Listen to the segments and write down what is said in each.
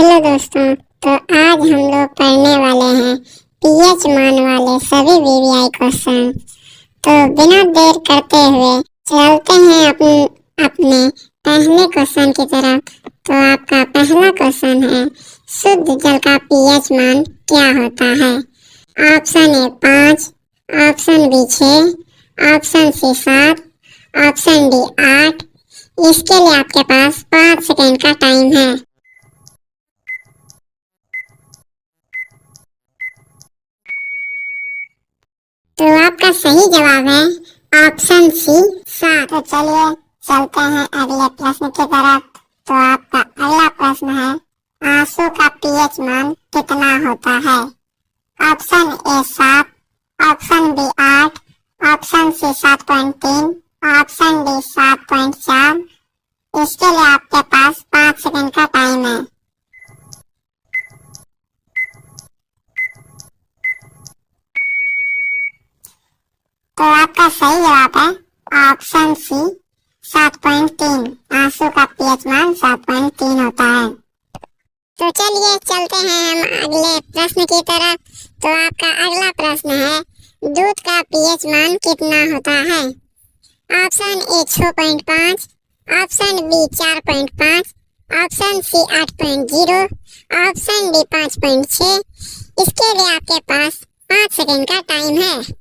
Hello दोस्तों। तो आज हम लोग पढ़ने वाले हैं पीएच मान वाले सभी वीवीआई क्वेश्चन। तो बिना देर करते हुए चलते हैं अपने पहले क्वेश्चन की तरफ। तो आपका पहला क्वेश्चन है, शुद्ध जल का पीएच मान क्या होता है? Option A 5, option B 6, option C 7, option D 8। इसके लिए आपके पास 5 सेकंड का टाइम है। तो आपका सही जवाब है ऑप्शन सी 7। तो चलिए चलते हैं अगले प्रश्न की तरफ। तो आपका अगला प्रश्न है, आंसू का पीएच मान कितना होता है? Option A 7, option B 8, option C 7.3, option D 7.4। इसके लिए आपके पास 5 सेकंड का टाइम है। तो आपका सही जवाब है ऑप्शन सी 7.3। आंसू का पीएच मान 7.3 होता है। तो चलिए चलते हैं हम अगले प्रश्न की तरफ। तो आपका अगला प्रश्न है, दूध का पीएच मान कितना होता है? Option A 6.5, option B 4.5, option C 8.0, option D 5.6। इसके लिए आपके पास 5 सेकंड का टाइम है।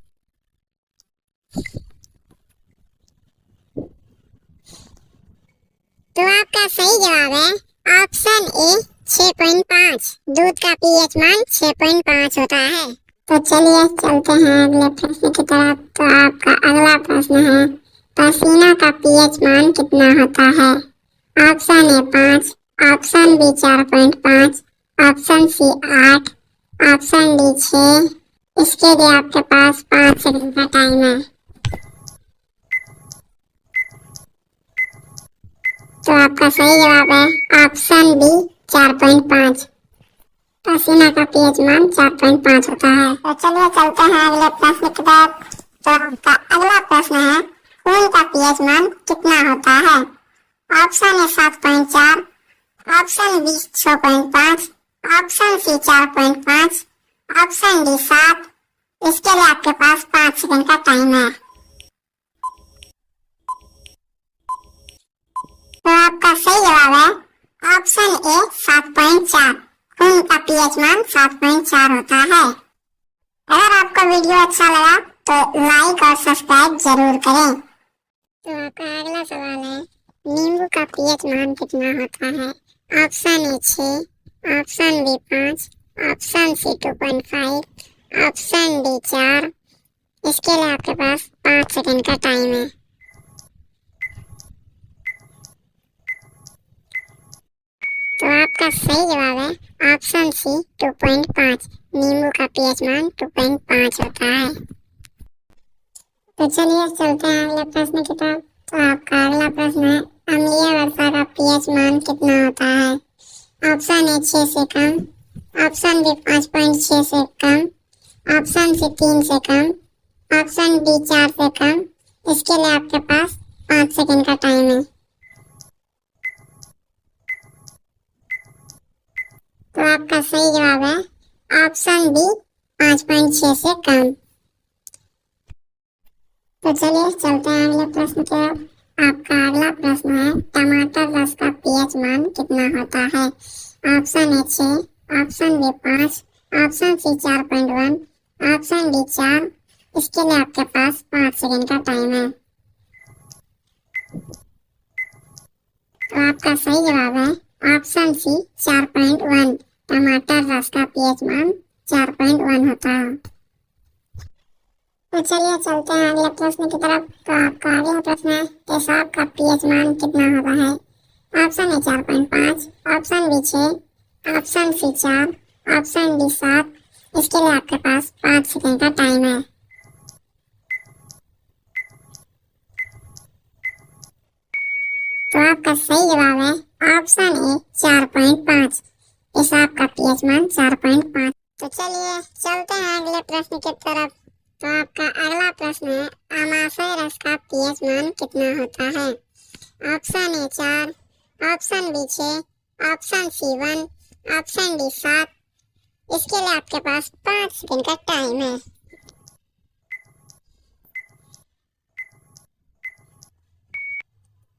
तो आपका सही जवाब है ऑप्शन ए 6.5। दूध का पीएच मान 6.5 होता है। तो चलिए चलते हैं अगले प्रश्न की तरफ। तो आपका अगला प्रश्न है, पसीना का पीएच मान कितना होता है? Option A 5, option B 4.5, option C 8, option D 6। इसके लिए आपके पास 5 सेकंड का टाइम है। तो आपका सही जवाब है ऑप्शन बी 4.5। पसीना का पीएच मान 4.5 होता है। तो चलिए चलते हैं अगले प्रश्न की तरफ। तो आपका अगला प्रश्न है, खून का पीएच मान कितना होता है? Option A 7.4, option B 6.5, option C 4.5, option D 7। इसके लिए आपके पास 5 सेकंड का टाइम है। तो आपका सही जवाब है ऑप्शन ए 7.4। खून का पीएच मान 7.4 होता है। अगर आपको वीडियो अच्छा लगा तो लाइक और सब्सक्राइब जरूर करें। तो आपका अगला सवाल है, नींबू का पीएच मान कितना होता है? Option A 6, option B 5, option C 2.5, option D 4। इसके लिए आपके पास 5 सेकंड का टाइम है। तो आपका सही जवाब है ऑप्शन सी 2.5। नींबू का पीएच मान 2.5 होता है। तो चलिए चलते हैं अगले प्रश्न की तरफ। तो आपका अगला प्रश्न है, अम्लीय वर्षा का पीएच मान कितना होता है? ऑप्शन ए 6 से कम, ऑप्शन बी 5.6 से कम, ऑप्शन सी 3 से कम, ऑप्शन डी 4 से कम। इसके लिए आपके पास 5 सेकंड का टाइम है। तो आपका सही जवाब है ऑप्शन बी 5.6 से कम। तो चलिए चलते हैं अगले प्रश्न की ओर। आपका अगला प्रश्न है, टमाटर रस का पीएच मान कितना होता है? Option A 6, option B 5, option C 4.1, option D 4। इसके लिए आपके पास 5 सेकंड का टाइम है। तो आपका सही जवाब है ऑप्शन सी 4.1। टमाटर रस का पीएच मान 4.1 होता है। तो चलिए चलते हैं अगले प्रश्न की तरफ। तो आपका अगला प्रश्न है, पेशाब का पीएच मान कितना होता है? Option A 4.5, option B 6, option C 4, option D 7। इसके लिए आपके पास 5 सेकंड का टाइम है। तो आपका सही जवाब है ऑप्शन ए 4.5। पेशाब का पीएच मान 4.5। तो चलिए चलते हैं अगले प्रश्न की तरफ। तो आपका अगला प्रश्न है, अमाशय रस का पीएच मान कितना होता है? Option A 4, option B 6, option C 1, option D 7। इसके लिए आपके पास 5 सेकंड का टाइम है।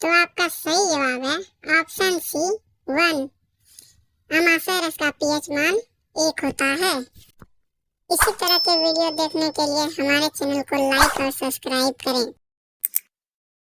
तो आपका सही जवाब है ऑप्शन सी 1। अमाशय रस का पीएच मान 1 होता है। इसी तरह के वीडियो देखने के लिए हमारे चैनल को लाइक और सब्सक्राइब करें।